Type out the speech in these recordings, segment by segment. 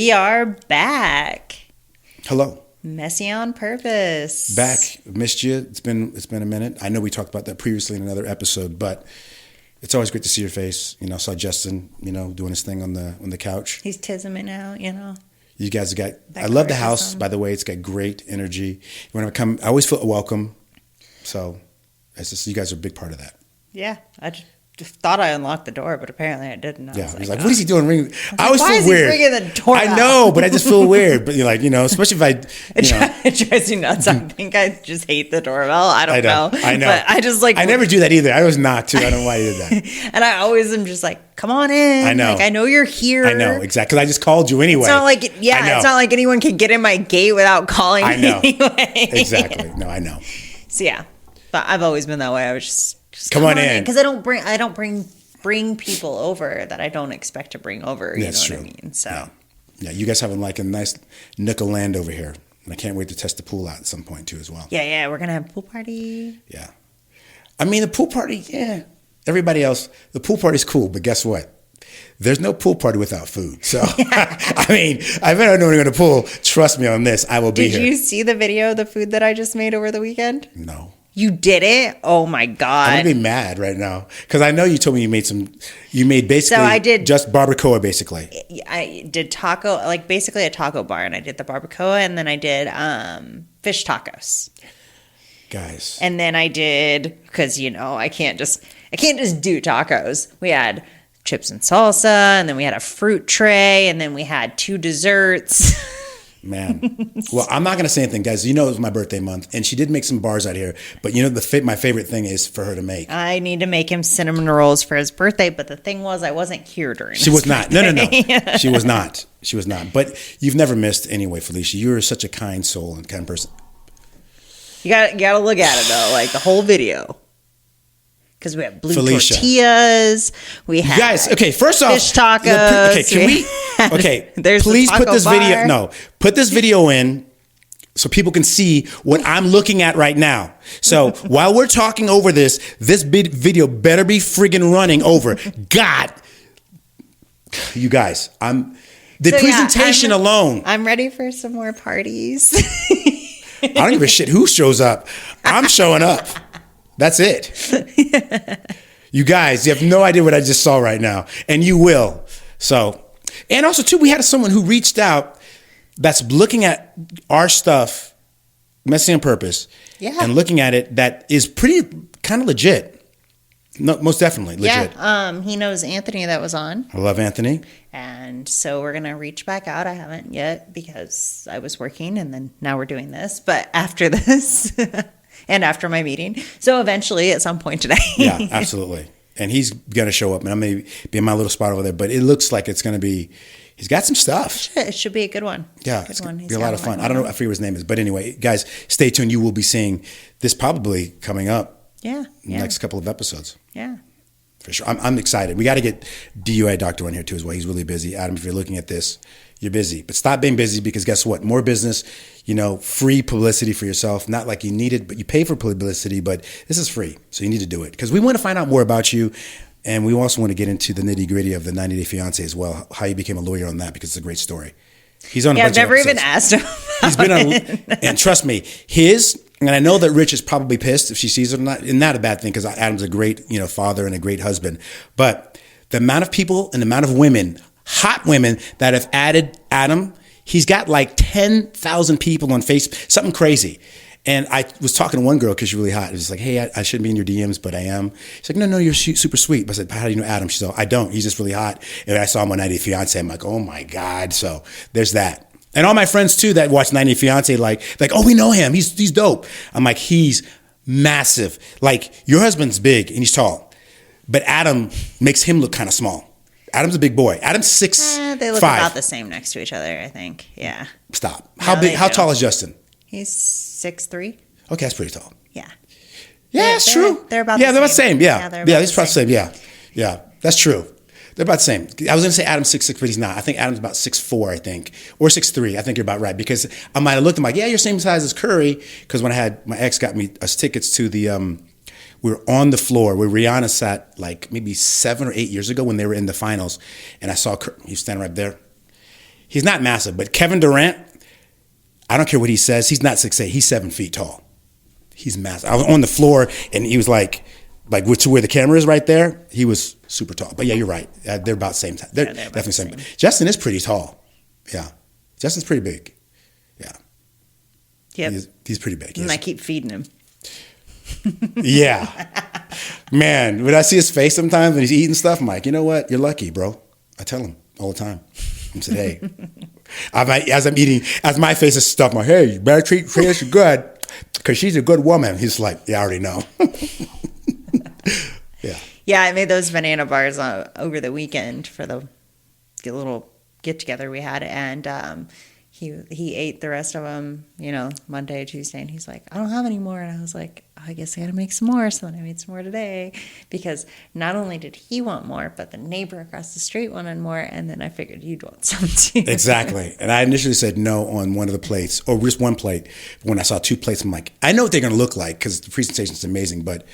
We are back. Hello. Messy on purpose. Back. Missed you. It's been a minute. I know we talked about that previously in another episode, but it's always great to see your face. You know, saw Justin, doing his thing on the couch. He's tizzing me now, You guys got. I love the house, by the way. It's got great energy. When I come, I always feel welcome. So, it's just, you guys are a big part of that. Yeah, I just thought I unlocked the door, but apparently I didn't. He's like, what is he doing? Ringing? I always why feel is weird. He ringing the doorbell? I know, but I just feel weird. But you're like, especially if it drives you nuts. I think I just hate the doorbell. I don't know. I know. But I just I never do that either. I was not too. I don't know why you did that. And I always am just like, come on in. I know. Like, I know you're here. I know, exactly. Because I just called you anyway. It's not like, it's not like anyone can get in my gate without calling me anyway. Exactly. No, I know. So yeah, but I've always been that way. I was just come on in. Because I don't bring people over that I don't expect to bring over. You know what I mean? So yeah, you guys have like a nice nook of land over here, and I can't wait to test the pool out at some point too as well. Yeah, we're gonna have a pool party. Yeah, I mean the pool party. Yeah, everybody else, the pool party's cool, but guess what? There's no pool party without food. So, I mean, if I don't know anyone in the pool, trust me on this, I will be here. Did you see the video of the food that I just made over the weekend? No. You did it? Oh my God. I'm going to be mad right now. Because I know you told me you made basically so I did, just barbacoa basically. I did taco, like basically a taco bar. And I did the barbacoa and then I did fish tacos. Guys. And then I did, because, I can't just do tacos. We had chips and salsa, and then we had a fruit tray, and then we had 2 desserts. Man. Well, I'm not going to say anything, guys. It was my birthday month, and she did make some bars out here. But my favorite thing is for her to make. I need to make him cinnamon rolls for his birthday, but the thing was I wasn't here during She was not. No. birthday. She was not. She was not. But you've never missed anyway, Fylisha. You're such a kind soul and kind person. You got to look at it, though, like the whole video. Because we have blue Fylisha. Tortillas. We have guys. Okay, first off, fish tacos. Okay, can we? Okay, there's please the put this bar. video. No, put this video in so people can see what I'm looking at right now. So while we're talking over this video better be friggin' running over. God, you guys, presentation alone. I'm ready for some more parties. I don't give a shit who shows up. I'm showing up. That's it. You guys, you have no idea what I just saw right now. And you will. So, and also too, we had someone who reached out that's looking at our stuff, Messy on Purpose, and looking at it that is pretty kind of legit. No, most definitely legit. Yeah, he knows Anthony that was on. I love Anthony. And so we're going to reach back out. I haven't yet because I was working and then now we're doing this. But after this... And after my meeting. So eventually at some point today. Yeah, absolutely. And he's going to show up and I'm going to be in my little spot over there. But it looks like it's going to be, he's got some stuff. It should be a good one. Yeah, it's going to be a lot of fun. I don't know, I forget what his name is. But anyway, guys, stay tuned. You will be seeing this probably coming up. Yeah. In the next couple of episodes. Yeah. For sure. I'm excited. We got to get DUI doctor on here too as well. He's really busy. Adam, if you're looking at this, you're busy. But stop being busy because guess what? More business, free publicity for yourself. Not like you need it, but you pay for publicity, but this is free. So you need to do it. Because we want to find out more about you. And we also want to get into the nitty gritty of the 90 Day Fiancé as well. How you became a lawyer on that because it's a great story. He's on a bunch I've never of even asked him. He's been on, and trust me, and I know that Rich is probably pissed if she sees it or not, and not a bad thing because Adam's a great, father and a great husband. But the amount of people and the amount of women, hot women that have added Adam, he's got like 10,000 people on Facebook, something crazy. And I was talking to one girl because she's really hot. It was like, hey, I shouldn't be in your DMs, but I am. She's like, no, you're super sweet. But I said, how do you know Adam? She's like, I don't. He's just really hot. And I saw him on 90 Day Fiancé. I'm like, oh my God. So there's that. And all my friends too that watch 90 Day Fiancé, like, oh, we know him. He's dope. I'm like, he's massive. Like, your husband's big and he's tall, but Adam makes him look kind of small. Adam's a big boy. Adam's 6'5". They look about the same next to each other, I think. Yeah. Stop. How tall is Justin? He's 6'3". Okay, that's pretty tall. Yeah. Yeah, that's true. They're about the same. Yeah, he's probably the same. Yeah, that's true. They're about the same. I was going to say Adam's 6'6", but he's not. I think Adam's about 6'4", I think. Or 6'3". I think you're about right. Because I might have looked, I'm like, yeah, you're same size as Curry. Because when my ex got me us tickets to the, we were on the floor where Rihanna sat like maybe 7 or 8 years ago when they were in the finals. And I saw Curry, he was standing right there. He's not massive, but Kevin Durant, I don't care what he says. He's not 6'8". He's 7 feet tall. He's massive. I was on the floor, and he was like to where the camera is right there. He was super tall. But yeah, you're right. They're about the same time. They're definitely same. Justin is pretty tall. Yeah, Justin's pretty big. Yeah. Yep. He's pretty big. And I keep feeding him. Yeah. Man, when I see his face sometimes when he's eating stuff, I'm like, you know what? You're lucky, bro. I tell him all the time. I said, hey, as I'm eating, as my face is stuffed, I'm like, hey, you better treat Fylisha good because she's a good woman. He's like, yeah, I already know. Yeah. Yeah, I made those banana bars over the weekend for the little get together we had, and he ate the rest of them, Monday, Tuesday, and he's like, I don't have any more, and I was like, I guess I gotta make some more. So then I made some more today, because not only did he want more, but the neighbor across the street wanted more, and then I figured you'd want some too. Exactly. And I initially said no on one of the plates, or just one plate. When I saw 2 plates, I'm like, I know what they're gonna look like because the presentation is amazing, but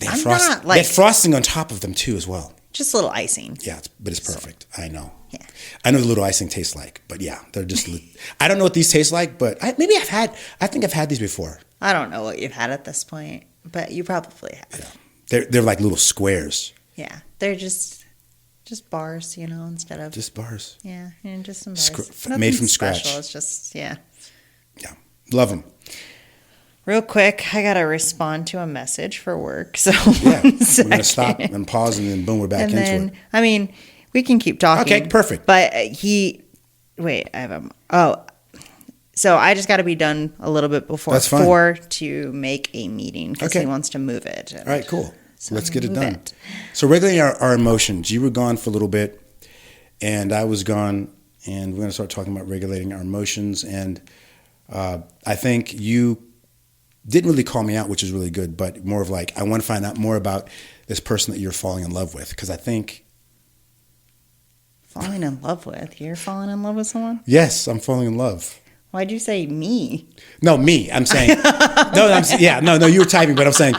they have frosting on top of them too as well. Just a little icing. Yeah, but it's perfect. I know. Yeah. I know the little icing tastes like, but yeah, they're just. I don't know what these taste like, but I think I've had these before. I don't know what you've had at this point, but you probably have. Yeah, they're like little squares. Yeah, they're just bars, instead of just bars. Yeah, and just some bars. Made from scratch. Special. It's just Yeah, love them. Real quick, I gotta respond to a message for work, so yeah, we're gonna stop and pause, and then boom, we're back into it. I mean, we can keep talking. Okay, perfect. But so I just got to be done a little bit before 4 to make a meeting because he wants to move it. All right, cool. So let's get it done. So regulating our emotions. You were gone for a little bit, and I was gone, and we're going to start talking about regulating our emotions. And I think you didn't really call me out, which is really good, but more of like, I want to find out more about this person that you're falling in love with, because I think... Falling in love with? You're falling in love with someone? Yes, I'm falling in love. Why'd you say me? No, me. I'm saying no. You were typing, but I'm saying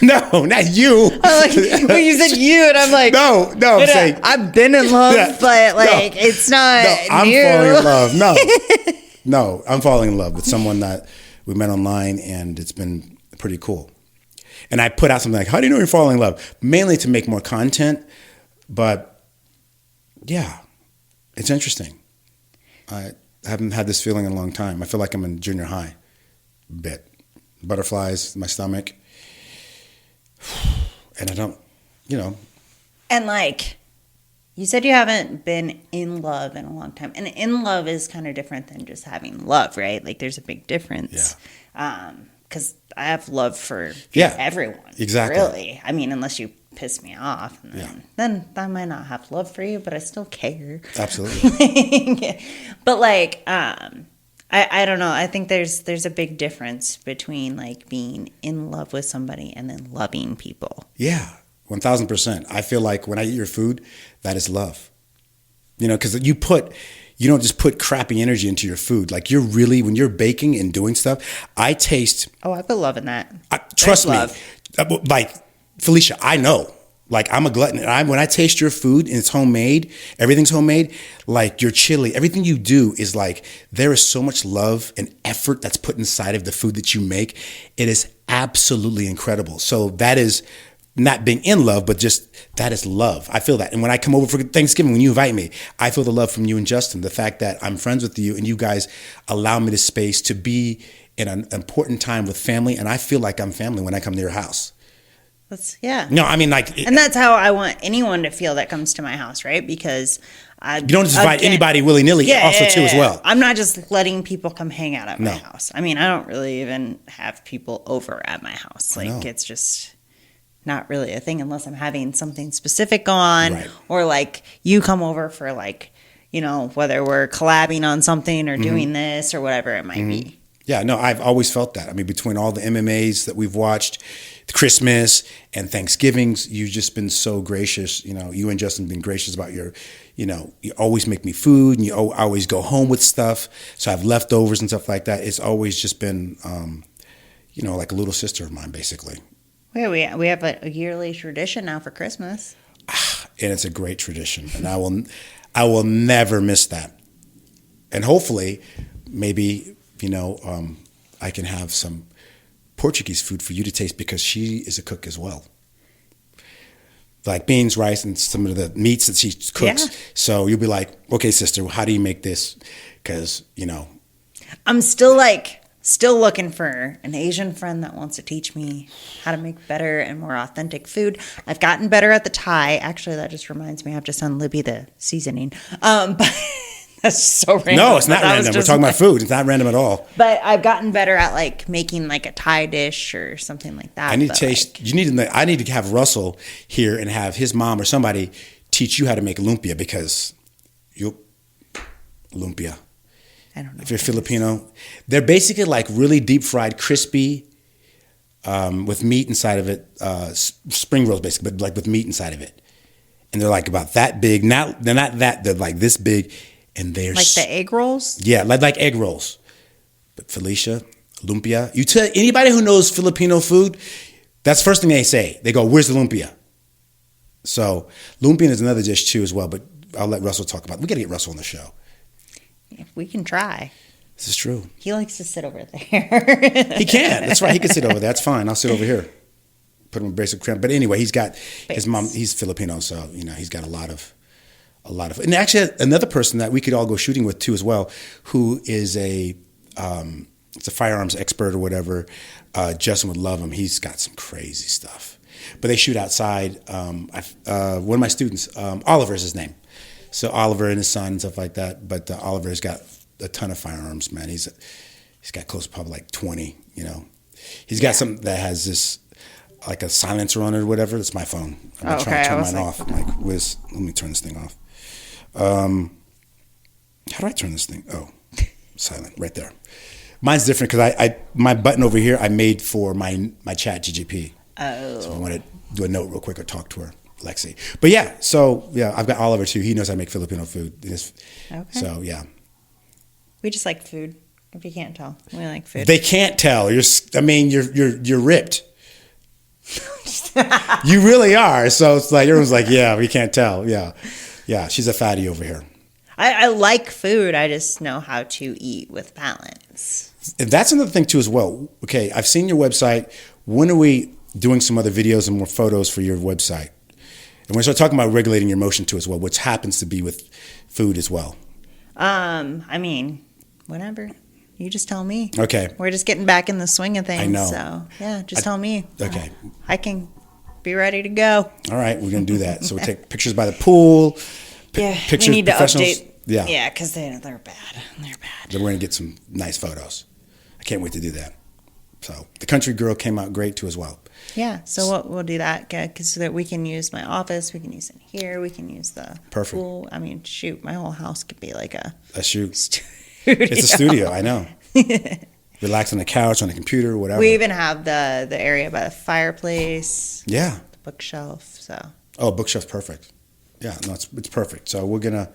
no, not you. Well, you said you, and I'm like, no. I'm saying I've been in love, but it's not. No, I'm new. falling in love. No, I'm falling in love with someone that we met online, and it's been pretty cool. And I put out something like, "How do you know you're falling in love?" Mainly to make more content, but yeah, it's interesting. I haven't had this feeling in a long time. I feel like I'm in junior high. A bit. Butterflies in my stomach. And I don't, And you said you haven't been in love in a long time. And in love is kind of different than just having love, right? Like there's a big difference. Yeah. Because I have love for everyone. Exactly. Really. I mean, unless you piss me off, then I might not have love for you, but I still care. Absolutely. But I don't know. I think there's a big difference between like being in love with somebody and then loving people. Yeah, 1,000%. I feel like when I eat your food, that is love. Because you don't just put crappy energy into your food. Like when you're baking and doing stuff, I taste. Oh, I put love in that. Trust me. Like Fylisha, I know. Like I'm a glutton. And when I taste your food and it's homemade, everything's homemade, like your chili, everything you do is like, there is so much love and effort that's put inside of the food that you make. It is absolutely incredible. So that is not being in love, but just that is love. I feel that. And when I come over for Thanksgiving, when you invite me, I feel the love from you and Justin, the fact that I'm friends with you and you guys allow me the space to be in an important time with family. And I feel like I'm family when I come to your house. No, I mean and that's how I want anyone to feel that comes to my house, right? Because you don't just invite anybody willy-nilly too as well. I'm not just letting people come hang out at my house. I mean, I don't really even have people over at my house. Like it's just not really a thing unless I'm having something specific on, or like you come over for whether we're collabing on something or doing this or whatever it might be. Yeah, no, I've always felt that. I mean, between all the MMAs that we've watched, Christmas and Thanksgivings, you've just been so gracious. You and Justin have been gracious about your, you always make me food and you always go home with stuff. So I have leftovers and stuff like that. It's always just been, like a little sister of mine, basically. Yeah, we have a yearly tradition now for Christmas. And it's a great tradition. And I will never miss that. And hopefully, maybe, I can have some Portuguese food for you to taste because she is a cook as well. Like beans, rice, and some of the meats that she cooks. Yeah. So you'll be like, okay, sister, how do you make this? Because, I'm still looking for an Asian friend that wants to teach me how to make better and more authentic food. I've gotten better at the Thai. Actually, that just reminds me, I have to send Libby the seasoning. But that's so random. No, it's not random. We're talking about food. It's not random at all. But I've gotten better at like making like a Thai dish or something like that. I need to taste. I need to have Russell here and have his mom or somebody teach you how to make lumpia because lumpia. I don't know. If you're Filipino, they're basically like really deep fried, crispy, with meat inside of it. Spring rolls, basically, but like with meat inside of it. And they're like about that big. Now they're not that. They're like this big, and they're like the egg rolls. Yeah, like egg rolls. But Fylisha, lumpia. You tell anybody who knows Filipino food, that's the first thing they say. They go, "Where's the lumpia?" So lumpia is another dish too as well. But I'll let Russell talk about it. We got to get Russell on the show. We can try. This is true. He likes to sit over there. He can. That's right. He can sit over there. That's fine. I'll sit over here. Put him in basic cramp. But anyway, he's got his mom. He's Filipino, so he's got a lot of. And actually, another person that we could all go shooting with too as well, who is it's a firearms expert or whatever. Justin would love him. He's got some crazy stuff. But they shoot outside. One of my students, Oliver is his name. So Oliver and his son and stuff like that. But Oliver's got a ton of firearms, man. He's got close to probably like 20, He's got something that has this, like a silencer on it or whatever. That's my phone. I'm trying to turn mine off. I'm like, let me turn this thing off. How do I turn this thing? Oh, silent, right there. Mine's different because my button over here I made for my chat GGP. Oh. So I want to do a note real quick or talk to her. Lexi. But I've got Oliver too. He knows how to make Filipino food. Okay. So yeah. We just like food. If you can't tell, we like food. They can't tell. You're ripped. You really are. So it's like everyone's like, yeah, we can't tell. Yeah. She's a fatty over here. I like food. I just know how to eat with balance. And that's another thing too as well. Okay, I've seen your website. When are we doing some other videos and more photos for your website? And we're start talking about regulating your emotion too as well, which happens to be with food as well. Whatever. You just tell me. Okay. We're just getting back in the swing of things. I know. So, yeah, tell me. Okay. I can be ready to go. All right, we're going to do that. So we'll take pictures by the pool. Pictures, we need to update. Yeah. Yeah, because they're bad. They're bad. Then we're going to get some nice photos. I can't wait to do that. So the country girl came out great too as well. Yeah, so we'll do that because we can use my office, we can use it here, we can use the pool. My whole house could be like a shoot. Studio. It's a studio, I know. Relax on the couch, on the computer, whatever. We even have the area by the fireplace. Yeah. The bookshelf. So. Oh, bookshelf's perfect. Yeah, no, it's perfect. So we're gonna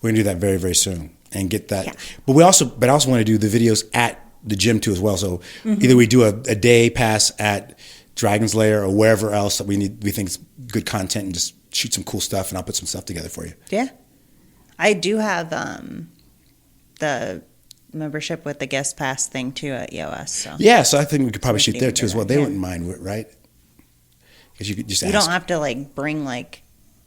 do that very, very soon and get that. Yeah. But I also want to do the videos at the gym too as well. So either we do a day pass at Dragon's Lair or wherever else that we think is good content and just shoot some cool stuff and I'll put some stuff together for you. Yeah. I do have the membership with the guest pass thing too at EOS. So. Yeah, so I think we could probably shoot there too as well. They wouldn't mind, right? Because you could just ask. You don't have to bring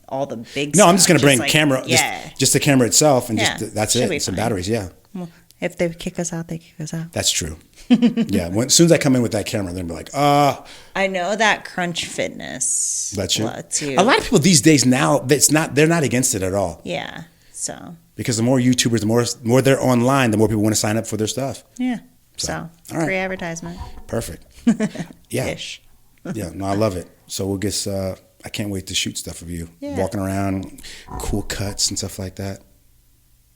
all the big No, stuff. I'm just going to bring camera, yeah. just the camera itself and that's Should it. Some batteries, yeah. Well, if they kick us out, they kick us out. That's true. Yeah, as soon as I come in with that camera, they'll be like, I know that Crunch Fitness lets you. A lot of people these days now, they're not against it at all. Yeah, so. Because the more YouTubers, the more they're online, the more people want to sign up for their stuff. Yeah, so all right. Free advertisement. Perfect. Yeah. Ish. Yeah, no, I love it. So we'll get, I can't wait to shoot stuff of you. Yeah. Walking around, cool cuts and stuff like that.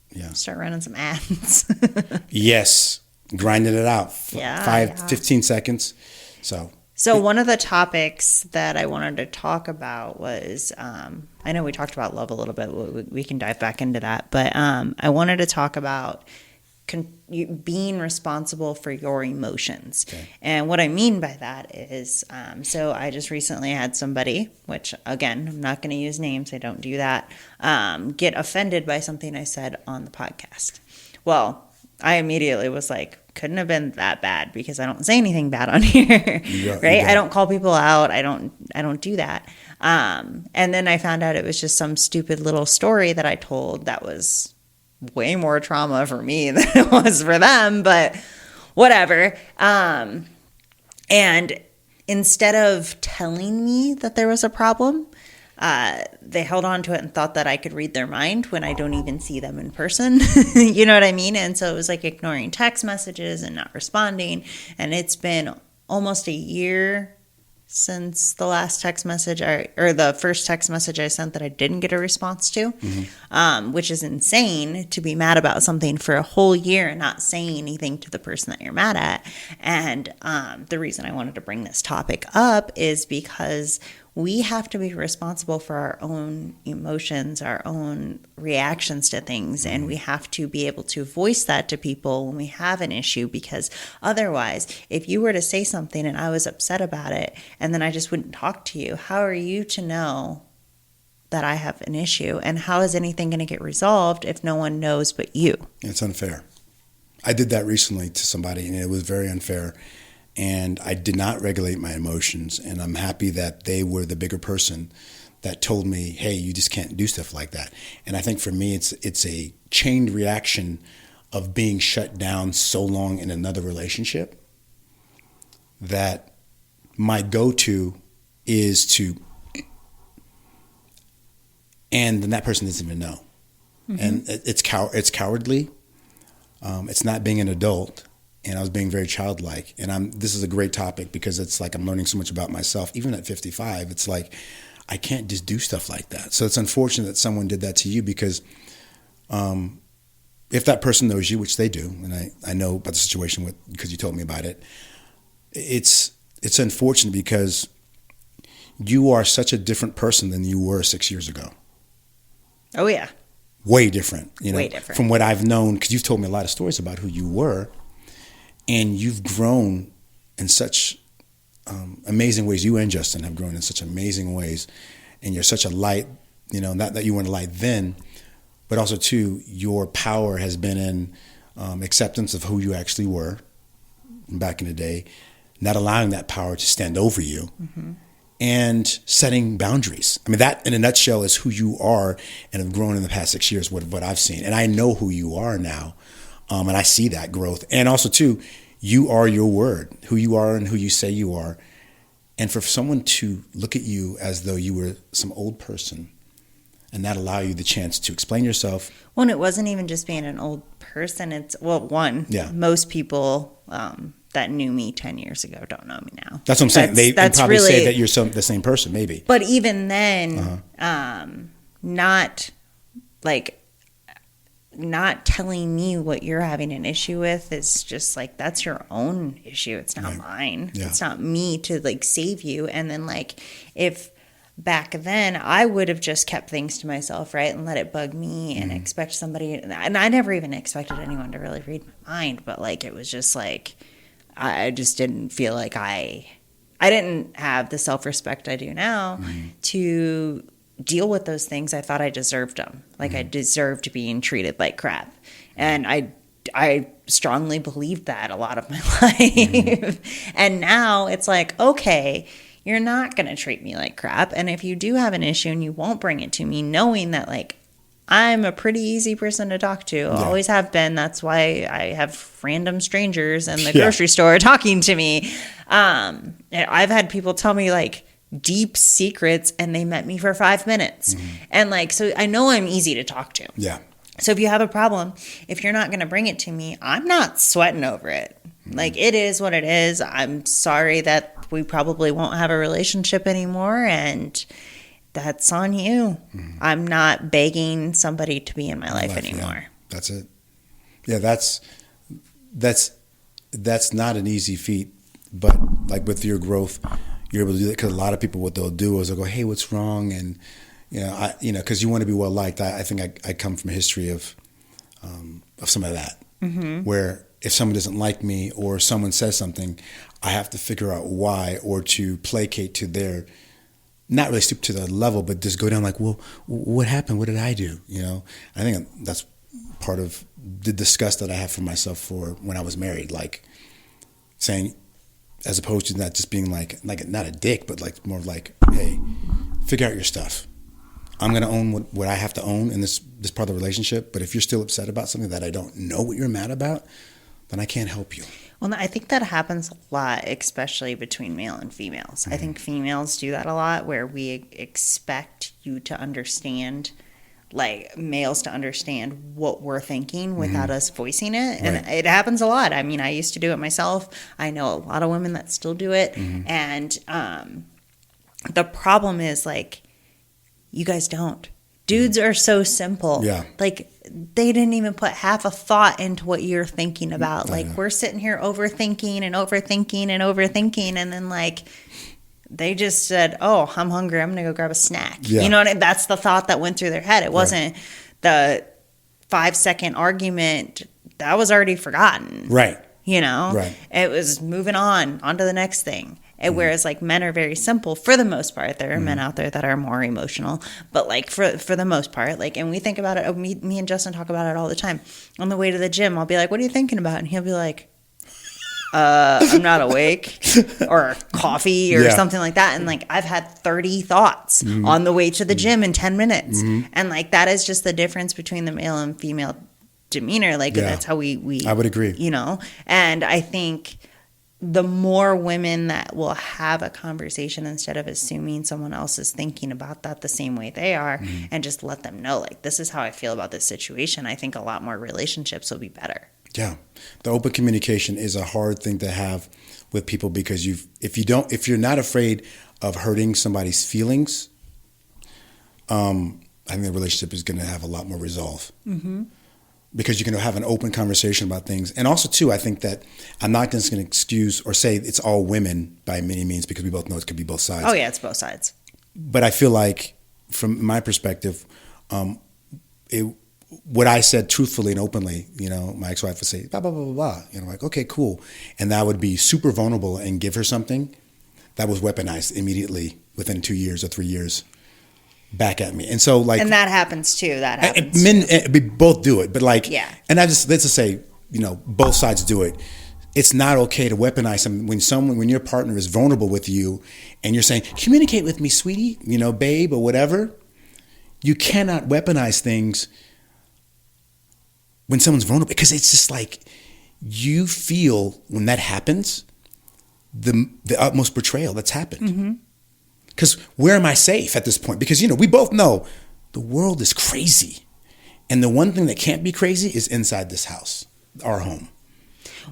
Yeah. Start running some ads. Yes. Grinding it out. Yeah. 15 seconds. So one of the topics that I wanted to talk about was, I know we talked about love a little bit. We can dive back into that. But I wanted to talk about being responsible for your emotions. Okay. And what I mean by that is, so I just recently had somebody, which again, I'm not going to use names, I don't do that, get offended by something I said on the podcast. Well, I immediately was like, couldn't have been that bad because I don't say anything bad on here, right? I don't call people out. I don't do that. And then I found out it was just some stupid little story that I told that was way more trauma for me than it was for them, but whatever. And instead of telling me that there was a problem, they held on to it and thought that I could read their mind when I don't even see them in person. You know what I mean? And so it was like ignoring text messages and not responding. And it's been almost a year since the last text message or the first text message I sent that I didn't get a response to, which is insane to be mad about something for a whole year and not saying anything to the person that you're mad at. And the reason I wanted to bring this topic up is because we have to be responsible for our own emotions, our own reactions to things, and we have to be able to voice that to people when we have an issue, because otherwise, if you were to say something and I was upset about it and then I just wouldn't talk to you, how are you to know that I have an issue? And how is anything going to get resolved if no one knows but you? It's unfair. I did that recently to somebody, and it was very unfair. And I did not regulate my emotions, and I'm happy that they were the bigger person that told me, hey, you just can't do stuff like that. And I think for me, it's a chained reaction of being shut down so long in another relationship that my go-to is to, and then that person doesn't even know. And it's cowardly. It's not being an adult. And I was being very childlike. And this is a great topic because it's like I'm learning so much about myself. Even at 55, it's like I can't just do stuff like that. So it's unfortunate that someone did that to you, because if that person knows you, which they do, and I know about the situation because you told me about it, it's unfortunate because you are such a different person than you were 6 years ago. Oh, yeah. Way different. Way different. From what I've known, because you've told me a lot of stories about who you were. And you've grown in such amazing ways. You and Justin have grown in such amazing ways. And you're such a light, not that you weren't a light then, but also, too, your power has been in acceptance of who you actually were back in the day, not allowing that power to stand over you, and setting boundaries. I mean, that in a nutshell is who you are and have grown in the past 6 years, what I've seen. And I know who you are now. And I see that growth. And also, too, you are your word, who you are and who you say you are. And for someone to look at you as though you were some old person and not allow you the chance to explain yourself. Well, and it wasn't even just being an old person. Most people that knew me 10 years ago don't know me now. That's what I'm saying. They probably say that you're the same person, maybe. But even then, not telling me what you're having an issue with is just like, that's your own issue. It's not mine. Yeah. It's not me to save you. And then if back then I would have just kept things to myself, right, and let it bug me and expect somebody, and I never even expected anyone to really read my mind, but it was just I just didn't feel like I didn't have the self-respect I do now to deal with those things. I thought I deserved them. I deserved being treated like crap. And I strongly believed that a lot of my life. And now it's okay, you're not going to treat me like crap. And if you do have an issue and you won't bring it to me, knowing that I'm a pretty easy person to talk to. Always have been. That's why I have random strangers in the grocery store talking to me. I've had people tell me deep secrets and they met me for 5 minutes. And so I know I'm easy to talk to. Yeah. So if you have a problem, if you're not going to bring it to me, I'm not sweating over it. It is what it is. I'm sorry that we probably won't have a relationship anymore, and that's on you. I'm not begging somebody to be in my life anymore. Yeah. That's it. Yeah, that's not an easy feat, but with your growth, you're able to do that, because a lot of people, what they'll do is they'll go, hey, what's wrong? And, because you want to be well liked. I think I come from a history of some of that. where if someone doesn't like me or someone says something, I have to figure out why, or to placate to their, not really stoop to the level, but just go down like, well, what happened? What did I do? You know, I think that's part of the disgust that I have for myself for when I was married, like saying, as opposed to not just being like not a dick, but like more like, hey, figure out your stuff. I'm going to own what I have to own in this part of the relationship. But if you're still upset about something that I don't know what you're mad about, then I can't help you. Well, I think that happens a lot, especially between male and females. I think females do that a lot, where we expect you to understand, like males to understand what we're thinking without us voicing it. And it happens a lot. I mean, I used to do it myself. I know a lot of women that still do it. And the problem is, like, you guys don't. Dudes are so simple. Yeah. Like, they didn't even put half a thought into what you're thinking about. Like, we're sitting here overthinking and overthinking and overthinking, and then, like, they just said, oh, I'm hungry, I'm going to go grab a snack. Yeah. You know what I mean? That's the thought that went through their head. It wasn't the 5-second argument. That was already forgotten. Right. You know? Right. It was moving on to the next thing. Whereas, like, men are very simple for the most part. There are men out there that are more emotional, but, like, for the most part, like, and we think about it. Me and Justin talk about it all the time. On the way to the gym, I'll be like, "What are you thinking about?" And he'll be like, "I'm not awake," or coffee or something like that. And, like, I've had 30 thoughts on the way to the gym in 10 minutes, and, like, that is just the difference between the male and female demeanor. Like, that's how we. I would agree. You know, and I think the more women that will have a conversation instead of assuming someone else is thinking about that the same way they are, and just let them know, like, this is how I feel about this situation, I think a lot more relationships will be better. Yeah. The open communication is a hard thing to have with people, because if you're not afraid of hurting somebody's feelings, I think the relationship is going to have a lot more resolve. Because you can have an open conversation about things. And also, too, I think that I'm not just going to excuse or say it's all women by many means, because we both know it could be both sides. Oh, yeah, it's both sides. But I feel like, from my perspective, what I said truthfully and openly, you know, my ex-wife would say, blah, blah, blah, blah, blah. You know, like, okay, cool. And that would be super vulnerable and give her something that was weaponized immediately within 2 years or 3 years. Back at me. And so, like, and that happens too. That happens. Men, we both do it, but, like, yeah. And let's just say, you know, both sides do it. It's not okay to weaponize something when your partner is vulnerable with you, and you're saying, communicate with me, sweetie, you know, babe, or whatever. You cannot weaponize things when someone's vulnerable, because it's just like, you feel when that happens, the utmost betrayal that's happened. Because where am I safe at this point? Because, you know, we both know the world is crazy. And the one thing that can't be crazy is inside this house, our home.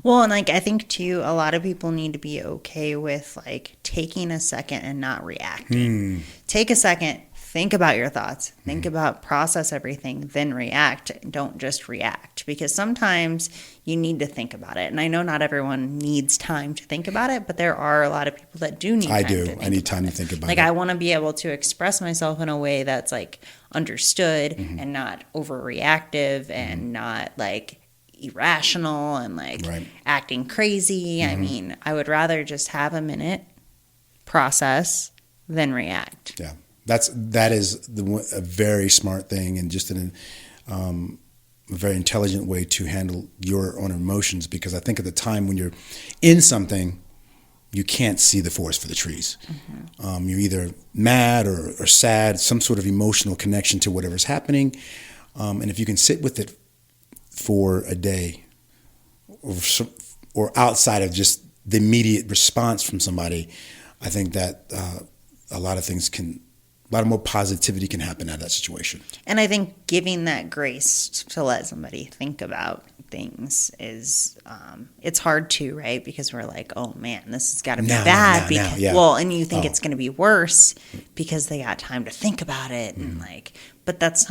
Well, and, like, I think, too, a lot of people need to be okay with, like, taking a second and not reacting. Take a second, think about your thoughts, think about, process everything, then react. Don't just react, because sometimes you need to think about it. And I know not everyone needs time to think about it, but there are a lot of people that do need time to think about it. I need time to think about it. Like, I want to be able to express myself in a way that's, like, understood and not overreactive and not, like, irrational and, like, acting crazy. I mean, I would rather just have a minute, process, then react. Yeah. That is a very smart thing, and just a very intelligent way to handle your own emotions, because I think at the time when you're in something, you can't see the forest for the trees. You're either mad or sad, some sort of emotional connection to whatever's happening. And if you can sit with it for a day, or outside of just the immediate response from somebody, I think that a lot of more positivity can happen out of that situation. And I think giving that grace to let somebody think about things is, it's hard too, right? Because we're like, oh man, this has got to be bad. Well, and you think it's going to be worse because they got time to think about it, and, like, but that's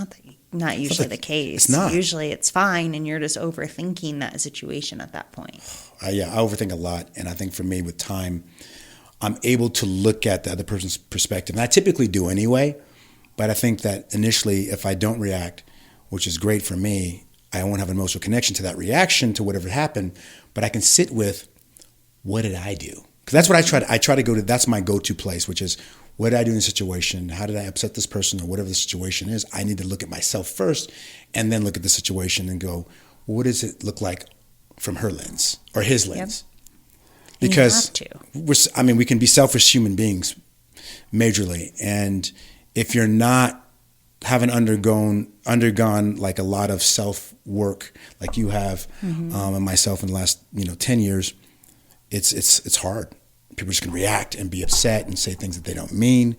not usually the case. It's not. Usually it's fine, and you're just overthinking that situation at that point. I overthink a lot, and I think for me, with time, I'm able to look at the other person's perspective. And I typically do anyway, but I think that initially, if I don't react, which is great for me, I won't have an emotional connection to that reaction to whatever happened, but I can sit with, what did I do? Because that's what I try to go to. That's my go-to place, which is, what did I do in the situation? How did I upset this person, or whatever the situation is? I need to look at myself first, and then look at the situation and go, well, what does it look like from her lens or his lens? Yep. Because we can be selfish human beings, majorly, and if you're not haven't undergone like a lot of self work like you have, and myself in the last 10 years, it's hard. People just can react and be upset and say things that they don't mean,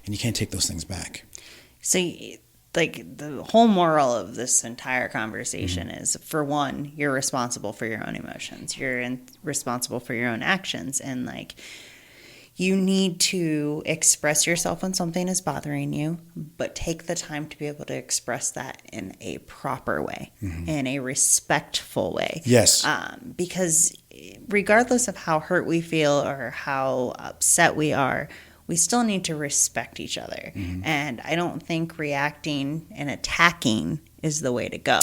and you can't take those things back. So, like, the whole moral of this entire conversation is, for one, you're responsible for your own emotions. You're responsible for your own actions, and like, you need to express yourself when something is bothering you, but take the time to be able to express that in a proper way, in a respectful way. Yes. Because regardless of how hurt we feel or how upset we are, we still need to respect each other. And I don't think reacting and attacking is the way to go.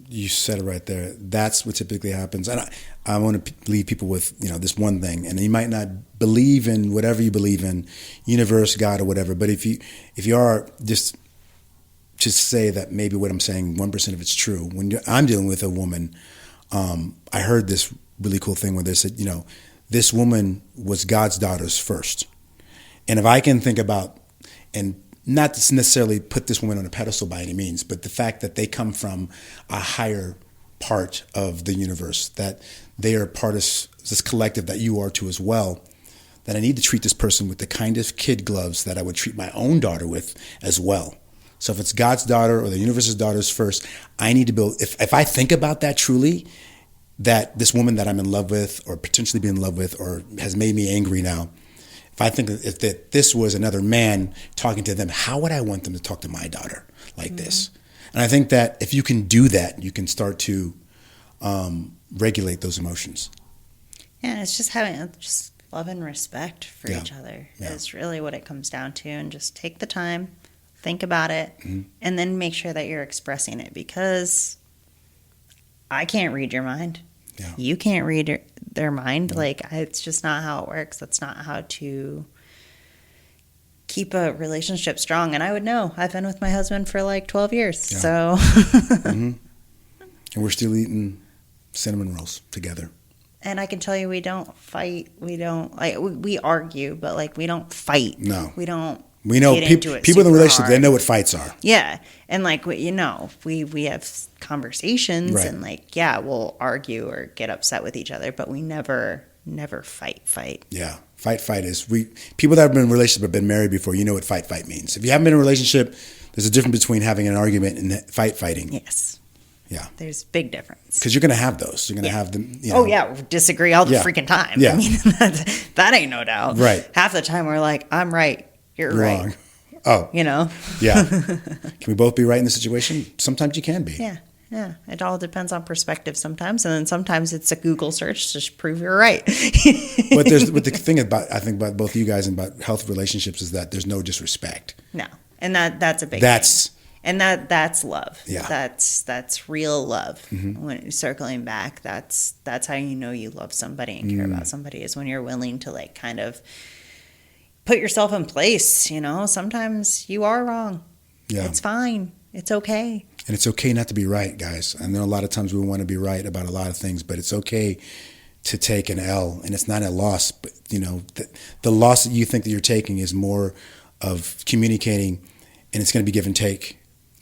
You said it right there. That's what typically happens. And I want to leave people with, this one thing. And you might not believe in whatever you believe in, universe, God, or whatever. But if you are, just say that maybe what I'm saying, 1% of it's true. When I'm dealing with a woman, I heard this really cool thing where they said, this woman was God's daughters first. And if I can think about, and not to necessarily put this woman on a pedestal by any means, but the fact that they come from a higher part of the universe, that they are part of this collective that you are too as well, that I need to treat this person with the kind of kid gloves that I would treat my own daughter with as well. So if it's God's daughter or the universe's daughters first, I need to build, if I think about that truly, that this woman that I'm in love with or potentially be in love with or has made me angry now, if I think that this was another man talking to them, how would I want them to talk to my daughter like this? And I think that if you can do that, you can start to regulate those emotions. Yeah, and it's just having love and respect for each other is really what it comes down to. And just take the time, think about it, and then make sure that you're expressing it, because I can't read your mind. Yeah. You can't read their mind. No. Like, it's just not how it works. That's not how to keep a relationship strong. And I would know. I've been with my husband for like 12 years. Yeah. So. And we're still eating cinnamon rolls together. And I can tell you, we don't fight. We don't, like, we argue, but like, we don't fight. No. We don't. We know people in the relationship, they know what fights are. Yeah. And like, we have conversations, and like, we'll argue or get upset with each other, but we never fight. Yeah. Fight is, people that have been in a relationship have been married before, you know what fight means. If you haven't been in a relationship, there's a difference between having an argument and fighting. Yes. Yeah. There's a big difference. Because you're going to have those. You're going to have them. Oh, yeah. We disagree all the freaking time. Yeah. I mean, that ain't no doubt. Right. Half the time we're like, I'm right. You're right. Wrong. Oh. Yeah. Can we both be right in the situation? Sometimes you can be. Yeah. Yeah. It all depends on perspective sometimes. And then sometimes it's a Google search to prove you're right. But the thing I think about both you guys and about healthy relationships is that there's no disrespect. No. And that's a big thing. And that's love. Yeah. That's real love. When circling back, that's how you know you love somebody and care about somebody, is when you're willing to like kind of put yourself in place. Sometimes you are wrong. Yeah. It's fine. It's okay. And it's okay not to be right, guys. I know a lot of times we want to be right about a lot of things, but it's okay to take an L, and it's not a loss. But the loss that you think that you're taking is more of communicating, and it's going to be give and take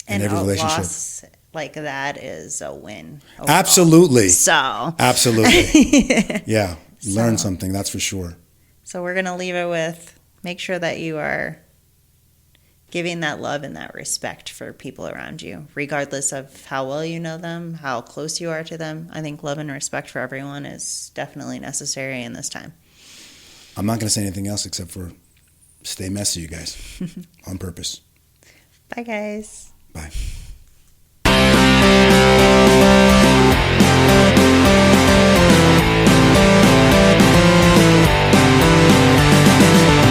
in every relationship. Loss like that is a win. Overall. Absolutely. So. Absolutely. Yeah. Learn something. That's for sure. So we're going to leave it with, make sure that you are giving that love and that respect for people around you, regardless of how well you know them, how close you are to them. I think love and respect for everyone is definitely necessary in this time. I'm not going to say anything else except for stay messy, you guys, on purpose. Bye, guys. Bye.